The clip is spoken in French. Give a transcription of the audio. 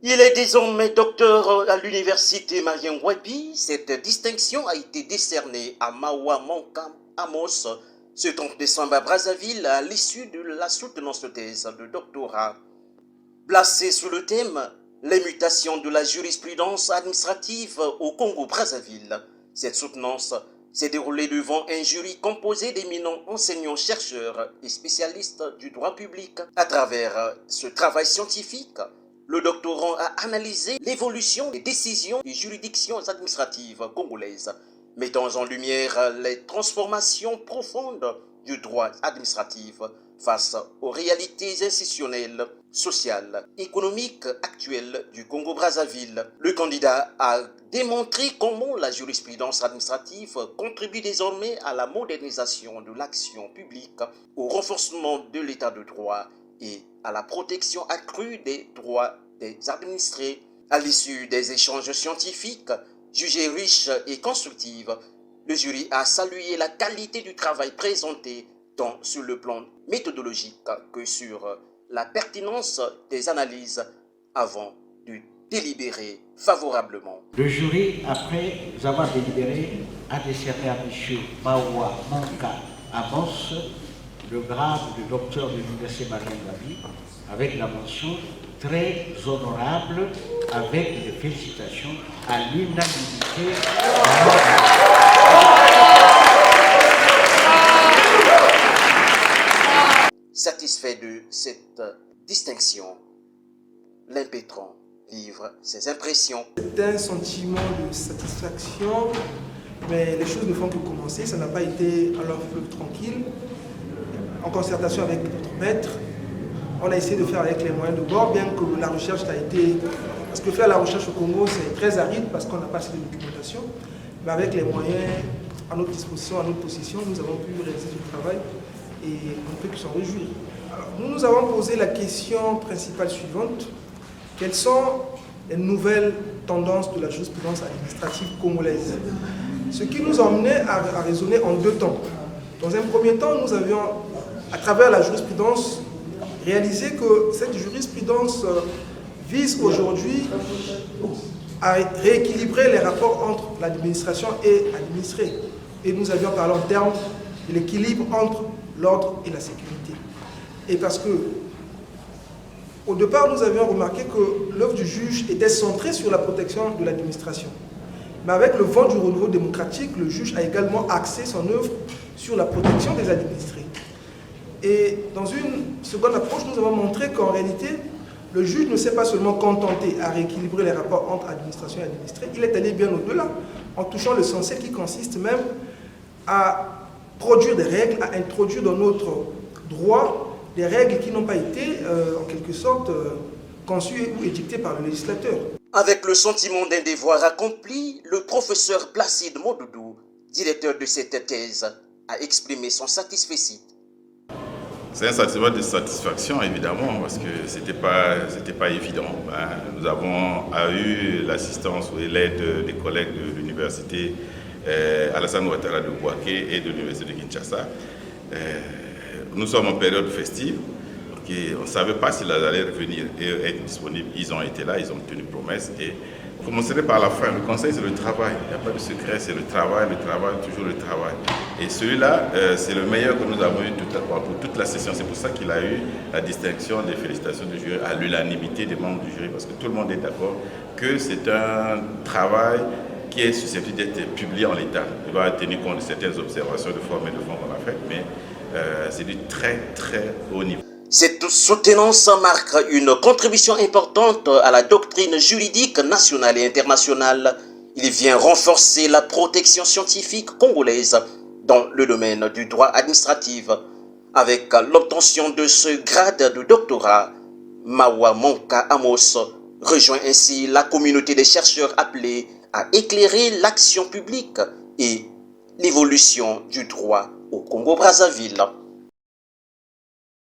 Il est désormais docteur à l'université Marien Ngouabi. Cette distinction a été décernée à Mawa Monka Amos ce 30 décembre à Brazzaville à l'issue de la soutenance de thèse de doctorat. Placée sous le thème « Les mutations de la jurisprudence administrative au Congo-Brazzaville », cette soutenance s'est déroulée devant un jury composé d'éminents enseignants-chercheurs et spécialistes du droit public. À travers ce travail scientifique, le doctorant a analysé l'évolution des décisions des juridictions administratives congolaises, mettant en lumière les transformations profondes du droit administratif face aux réalités institutionnelles, sociales, économiques actuelles du Congo-Brazzaville. Le candidat a démontré comment la jurisprudence administrative contribue désormais à la modernisation de l'action publique, au renforcement de l'état de droit et à la protection accrue des droits des administrés. À l'issue des échanges scientifiques, jugés riches et constructifs, le jury a salué la qualité du travail présenté tant sur le plan méthodologique que sur la pertinence des analyses avant de délibérer favorablement. Le jury, après avoir délibéré, a décerné à M. Mawa Monka Amos le grade de docteur de l'Université Marien Ngouabi avec la mention très honorable, avec des félicitations à l'unanimité. Satisfait de cette distinction, l'impétrant livre ses impressions. C'est un sentiment de satisfaction, mais les choses ne font que commencer. Ça n'a pas été un long fleuve tranquille. En concertation avec notre maître, on a essayé de faire avec les moyens de bord, bien que la recherche a été... Parce que faire la recherche au Congo, c'est très aride parce qu'on n'a pas assez de documentation. Mais avec les moyens à notre disposition, à notre possession, nous avons pu réaliser ce travail et on ne peut que s'en réjouir. Alors, nous avons posé la question principale suivante. Quelles sont les nouvelles tendances de la jurisprudence administrative congolaise? Ce qui nous a emmené à raisonner en deux temps. Dans un premier temps, nous avions, à travers la jurisprudence, réalisé que cette jurisprudence vise aujourd'hui à rééquilibrer les rapports entre l'administration et l'administré. Et nous avions parlé en termes de l'équilibre entre l'ordre et la sécurité. Et parce que, au départ, nous avions remarqué que l'œuvre du juge était centrée sur la protection de l'administration. Mais avec le vent du renouveau démocratique, le juge a également axé son œuvre sur la protection des administrés. Et dans une seconde approche, nous avons montré qu'en réalité, le juge ne s'est pas seulement contenté à rééquilibrer les rapports entre administration et administré, il est allé bien au-delà, en touchant l'essentiel qui consiste même à produire des règles, à introduire dans notre droit des règles qui n'ont pas été, en quelque sorte, conçues ou édictées par le législateur. Avec le sentiment d'un devoir accompli, le professeur Placide Modoudou, directeur de cette thèse, a exprimé son satisfecit. C'est un sentiment de satisfaction, évidemment, parce que c'était pas évident. Nous avons eu l'assistance et l'aide des collègues de l'université Alassane Ouattara de Bouaké et de l'université de Kinshasa. Nous sommes en période festive. On ne savait pas s'ils allaient revenir et être disponibles. Ils ont été là, ils ont tenu promesse. Et je commencerai par la fin. Le conseil, c'est le travail. Il n'y a pas de secret, c'est le travail, toujours le travail. Et celui-là, c'est le meilleur que nous avons eu pour toute la session. C'est pour ça qu'il a eu la distinction des félicitations du jury à l'unanimité des membres du jury, parce que tout le monde est d'accord que c'est un travail qui est susceptible d'être publié en l'état. Il va tenir compte de certaines observations de forme et de fond qu'on a faites, mais c'est du très très haut niveau. Cette soutenance marque une contribution importante à la doctrine juridique nationale et internationale. Il vient renforcer la protection scientifique congolaise dans le domaine du droit administratif. Avec l'obtention de ce grade de doctorat, Mawa Monka Amos rejoint ainsi la communauté des chercheurs appelés à éclairer l'action publique et l'évolution du droit au Congo-Brazzaville.